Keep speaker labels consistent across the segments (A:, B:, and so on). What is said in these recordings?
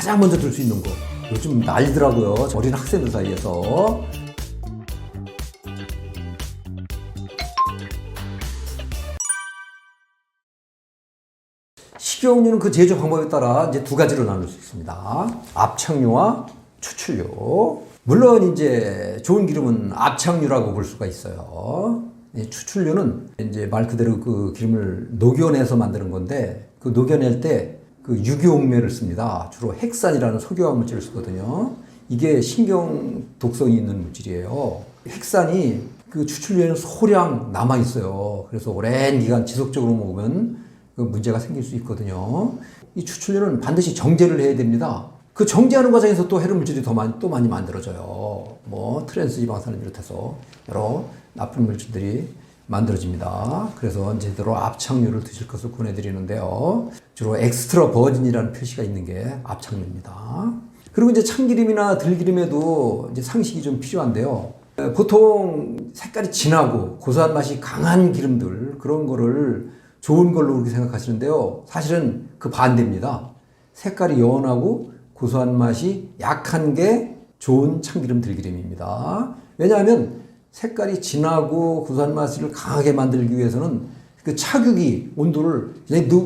A: 가장 먼저 들 수 있는 거 요즘 난리더라고요. 어린 학생들 사이에서. 식용유는 그 제조 방법에 따라 이제 두 가지로 나눌 수 있습니다. 압착유와 추출유. 물론 이제 좋은 기름은 압착유라고 볼 수가 있어요. 추출유는 이제 말 그대로 그 기름을 녹여내서 만드는 건데, 그 녹여낼 때 그 유기용매를 씁니다. 주로 핵산이라는 석유화 물질을 쓰거든요. 이게 신경 독성이 있는 물질이에요. 핵산이 그 추출유에는 소량 남아 있어요. 그래서 오랜 기간 지속적으로 먹으면 그 문제가 생길 수 있거든요. 이 추출유는 반드시 정제를 해야 됩니다. 그 정제하는 과정에서 또 해로 물질이 또 많이 만들어져요. 뭐 트랜스 지방산을 비롯해서 여러 나쁜 물질들이 만들어집니다. 그래서 제대로 압착유를 드실 것을 권해드리는데요. 주로 엑스트라 버진이라는 표시가 있는 게 압착유입니다. 그리고 이제 참기름이나 들기름에도 이제 상식이 좀 필요한데요. 보통 색깔이 진하고 고소한 맛이 강한 기름들, 그런 거를 좋은 걸로 그렇게 생각하시는데요. 사실은 그 반대입니다. 색깔이 연하고 고소한 맛이 약한 게 좋은 참기름 들기름입니다. 왜냐하면 색깔이 진하고 고소한 맛을 강하게 만들기 위해서는 그 차규기 온도를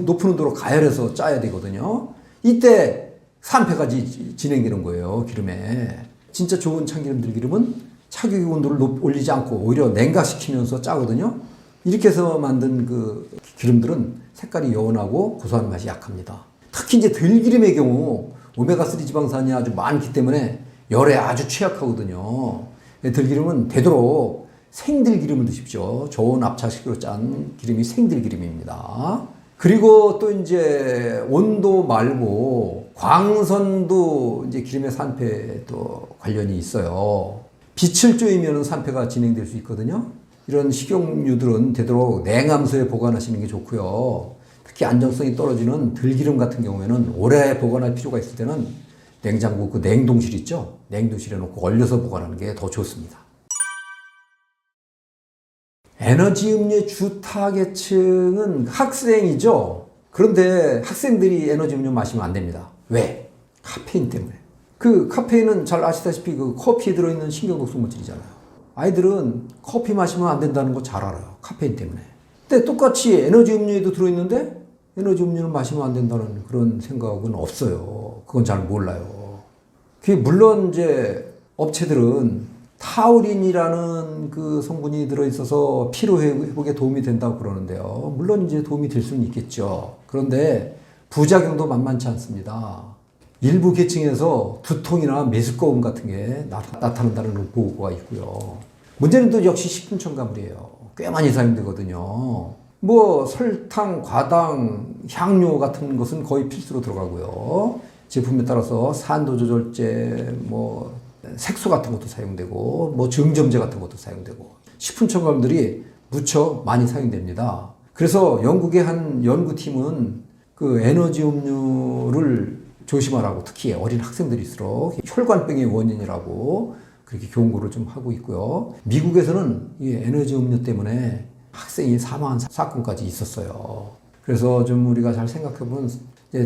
A: 높은 온도로 가열해서 짜야 되거든요. 이때 산패까지 진행되는 거예요, 기름에. 진짜 좋은 참기름 들기름은 차규기 온도를 올리지 않고 오히려 냉각시키면서 짜거든요. 이렇게 해서 만든 그 기름들은 색깔이 연하고 고소한 맛이 약합니다. 특히 이제 들기름의 경우 오메가3 지방산이 아주 많기 때문에 열에 아주 취약하거든요. 들기름은 되도록 생들기름을 드십시오. 좋은 압착식으로 짠 기름이 생들기름입니다. 그리고 또 이제 온도 말고 광선도 이제 기름의 산패도 관련이 있어요. 빛을 쬐면 산패가 진행될 수 있거든요. 이런 식용유들은 되도록 냉암소에 보관하시는 게 좋고요. 특히 안정성이 떨어지는 들기름 같은 경우에는 오래 보관할 필요가 있을 때는 냉장고 그 냉동실 있죠? 냉동실에 놓고 얼려서 보관하는 게 더 좋습니다. 에너지 음료의 주 타겟층은 학생이죠? 그런데 학생들이 에너지 음료 마시면 안 됩니다. 왜? 카페인 때문에. 그 카페인은 잘 아시다시피 그 커피에 들어있는 신경독성 물질이잖아요. 아이들은 커피 마시면 안 된다는 거 잘 알아요. 카페인 때문에. 근데 똑같이 에너지 음료에도 들어있는데 에너지 음료는 마시면 안 된다는 그런 생각은 없어요. 그건 잘 몰라요. 그게 물론 이제 업체들은 타우린이라는 그 성분이 들어있어서 피로 회복에 도움이 된다고 그러는데요. 물론 이제 도움이 될 수는 있겠죠. 그런데 부작용도 만만치 않습니다. 일부 계층에서 두통이나 메스꺼움 같은 게 나타난다는 보고가 있고요. 문제는 또 역시 식품 첨가물이에요. 꽤 많이 사용되거든요. 뭐 설탕, 과당, 향료 같은 것은 거의 필수로 들어가고요. 제품에 따라서 산도 조절제, 뭐 색소 같은 것도 사용되고, 뭐 증점제 같은 것도 사용되고, 식품 첨가물들이 무척 많이 사용됩니다. 그래서 영국의 한 연구팀은 그 에너지 음료를 조심하라고, 특히 어린 학생들일수록 혈관병의 원인이라고 그렇게 경고를 좀 하고 있고요. 미국에서는 이 에너지 음료 때문에 학생이 사망한 사건까지 있었어요. 그래서 좀 우리가 잘 생각해보면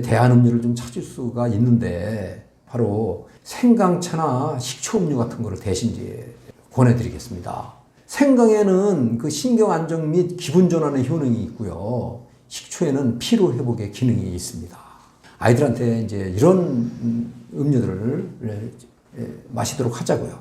A: 대안 음료를 좀 찾을 수가 있는데, 바로 생강차나 식초음료 같은 거를 대신 이제 권해드리겠습니다. 생강에는 그 신경 안정 및 기분 전환의 효능이 있고요. 식초에는 피로 회복의 기능이 있습니다. 아이들한테 이제 이런 음료들을 마시도록 하자고요.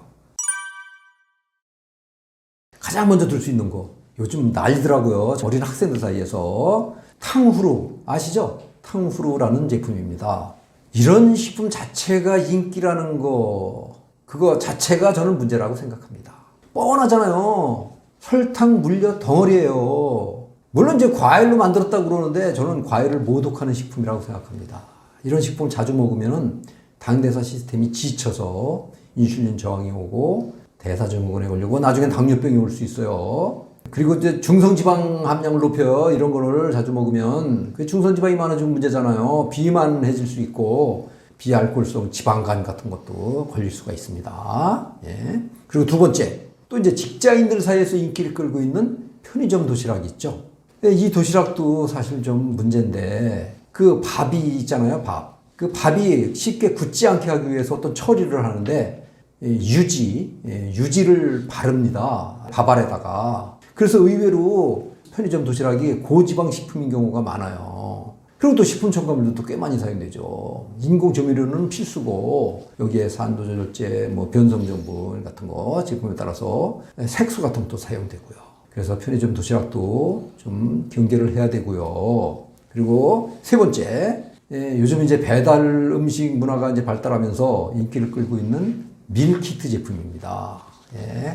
A: 가장 먼저 들 수 있는 거 요즘 난리더라고요. 어린 학생들 사이에서 탕후루 아시죠? 탕후루라는 제품입니다. 이런 식품 자체가 인기라는 거, 그거 자체가 저는 문제라고 생각합니다. 뻔하잖아요. 설탕 물엿 덩어리예요. 물론 이제 과일로 만들었다고 그러는데 저는 과일을 모독하는 식품이라고 생각합니다. 이런 식품을 자주 먹으면 당대사 시스템이 지쳐서 인슐린 저항이 오고 대사증후군에 걸리고 나중엔 당뇨병이 올 수 있어요. 그리고 이제 중성지방 함량을 높여요. 이런 거를 자주 먹으면 그 중성지방이 많아지면 문제잖아요. 비만해질 수 있고 비알코올성 지방간 같은 것도 걸릴 수가 있습니다. 예. 그리고 두 번째, 또 이제 직장인들 사이에서 인기를 끌고 있는 편의점 도시락이 있죠. 이 도시락도 사실 좀 문제인데, 그 밥이 있잖아요, 밥. 그 밥이 쉽게 굳지 않게 하기 위해서 어떤 처리를 하는데 유지를 바릅니다. 밥알에다가. 그래서 의외로 편의점 도시락이 고지방 식품인 경우가 많아요. 그리고 또 식품 첨가물도 꽤 많이 사용되죠. 인공 조미료는 필수고 여기에 산도 조절제, 변성 성분 같은 거 제품에 따라서 색소 같은 것도 사용되고요. 그래서 편의점 도시락도 좀 경계를 해야 되고요. 그리고 세 번째, 요즘 이제 배달 음식 문화가 이제 발달하면서 인기를 끌고 있는 밀키트 제품입니다.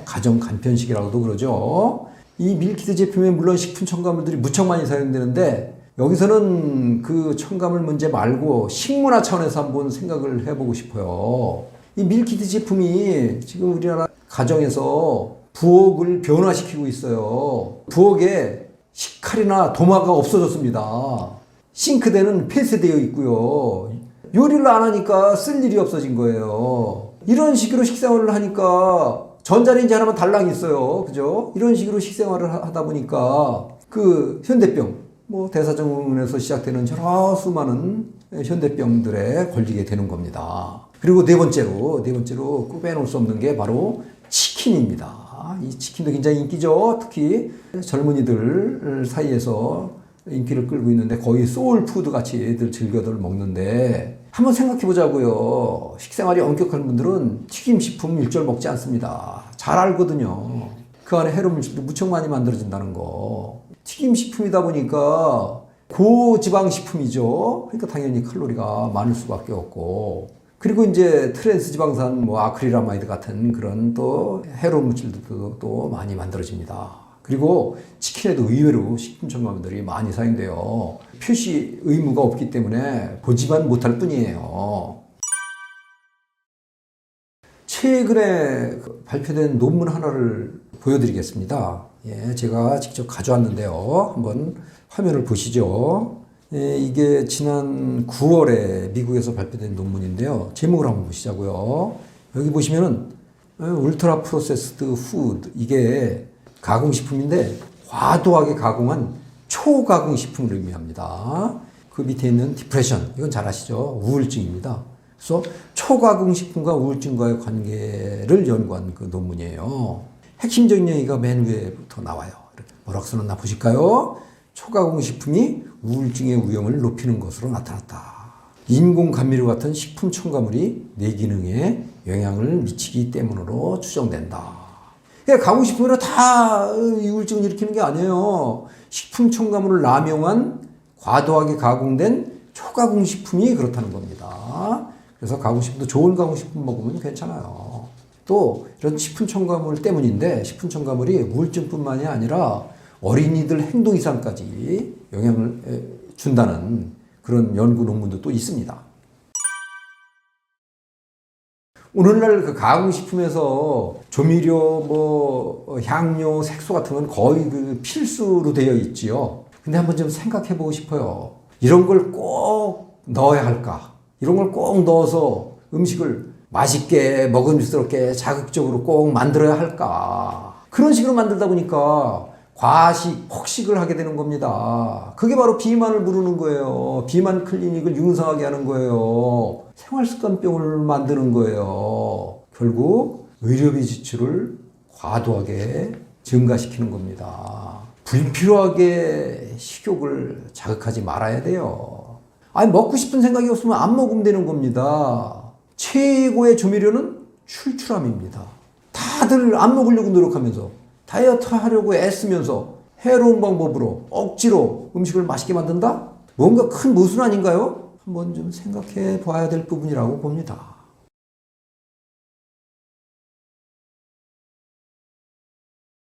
A: 가정 간편식이라고도 그러죠. 이 밀키트 제품에 물론 식품 첨가물들이 무척 많이 사용되는데 여기서는 그 첨가물 문제 말고 식문화 차원에서 한번 생각을 해보고 싶어요. 이 밀키트 제품이 지금 우리나라 가정에서 부엌을 변화시키고 있어요. 부엌에 식칼이나 도마가 없어졌습니다. 싱크대는 폐쇄되어 있고요. 요리를 안 하니까 쓸 일이 없어진 거예요. 이런 식으로 식생활을 하니까 전자레인지 하나만 달랑 있어요. 그죠? 이런 식으로 식생활을 하다 보니까 그 현대병, 대사증후군에서 시작되는 여러 수많은 현대병들에 걸리게 되는 겁니다. 그리고 네 번째로 꼭 빼놓을 수 없는 게 바로 치킨입니다. 이 치킨도 굉장히 인기죠. 특히 젊은이들 사이에서 인기를 끌고 있는데 거의 소울푸드 같이 애들 즐겨들 먹는데 한번 생각해 보자고요. 식생활이 엄격한 분들은 튀김식품 일절 먹지 않습니다. 잘 알거든요. 그 안에 해로운 물질도 무척 많이 만들어진다는 거. 튀김식품이다 보니까 고지방식품이죠. 그러니까 당연히 칼로리가 많을 수밖에 없고. 그리고 이제 트랜스 지방산, 아크릴아마이드 같은 그런 또 해로운 물질들도 또 많이 만들어집니다. 그리고 치킨에도 의외로 식품 첨가물들이 많이 사용돼요. 표시 의무가 없기 때문에 보지만 못할 뿐이에요. 최근에 발표된 논문 하나를 보여드리겠습니다. 제가 직접 가져왔는데요. 한번 화면을 보시죠. 이게 지난 9월에 미국에서 발표된 논문인데요. 제목을 한번 보시자고요. 여기 보시면은 울트라 프로세스드 푸드, 이게 가공식품인데 과도하게 가공한 초가공식품을 의미합니다. 그 밑에 있는 디프레션, 이건 잘 아시죠? 우울증입니다. 그래서 초가공식품과 우울증과의 관계를 연구한 그 논문이에요. 핵심적인 얘기가 맨 위에부터 나와요. 뭐라고 써놨나 보실까요? 초가공식품이 우울증의 위험을 높이는 것으로 나타났다. 인공 감미료 같은 식품 첨가물이 뇌 기능에 영향을 미치기 때문으로 추정된다. 가공식품이라 다 우울증을 일으키는 게 아니에요. 식품 첨가물을 남용한 과도하게 가공된 초가공식품이 그렇다는 겁니다. 그래서 가공식품도 좋은 가공식품 먹으면 괜찮아요. 또 이런 식품 첨가물 때문인데 식품 첨가물이 우울증뿐만이 아니라 어린이들 행동 이상까지 영향을 준다는 그런 연구 논문도 또 있습니다. 오늘날 그 가공식품에서 조미료, 향료, 색소 같은 건 거의 그 필수로 되어 있지요. 근데 한번 좀 생각해 보고 싶어요. 이런 걸 꼭 넣어야 할까? 이런 걸 꼭 넣어서 음식을 맛있게 먹음직스럽게 자극적으로 꼭 만들어야 할까? 그런 식으로 만들다 보니까 과식, 폭식을 하게 되는 겁니다. 그게 바로 비만을 부르는 거예요. 비만 클리닉을 융성하게 하는 거예요. 생활습관병을 만드는 거예요. 결국 의료비 지출을 과도하게 증가시키는 겁니다. 불필요하게 식욕을 자극하지 말아야 돼요. 먹고 싶은 생각이 없으면 안 먹으면 되는 겁니다. 최고의 조미료는 출출함입니다. 다들 안 먹으려고 노력하면서 다이어트 하려고 애쓰면서 해로운 방법으로 억지로 음식을 맛있게 만든다? 뭔가 큰 모순 아닌가요? 한번 좀 생각해 봐야 될 부분이라고 봅니다.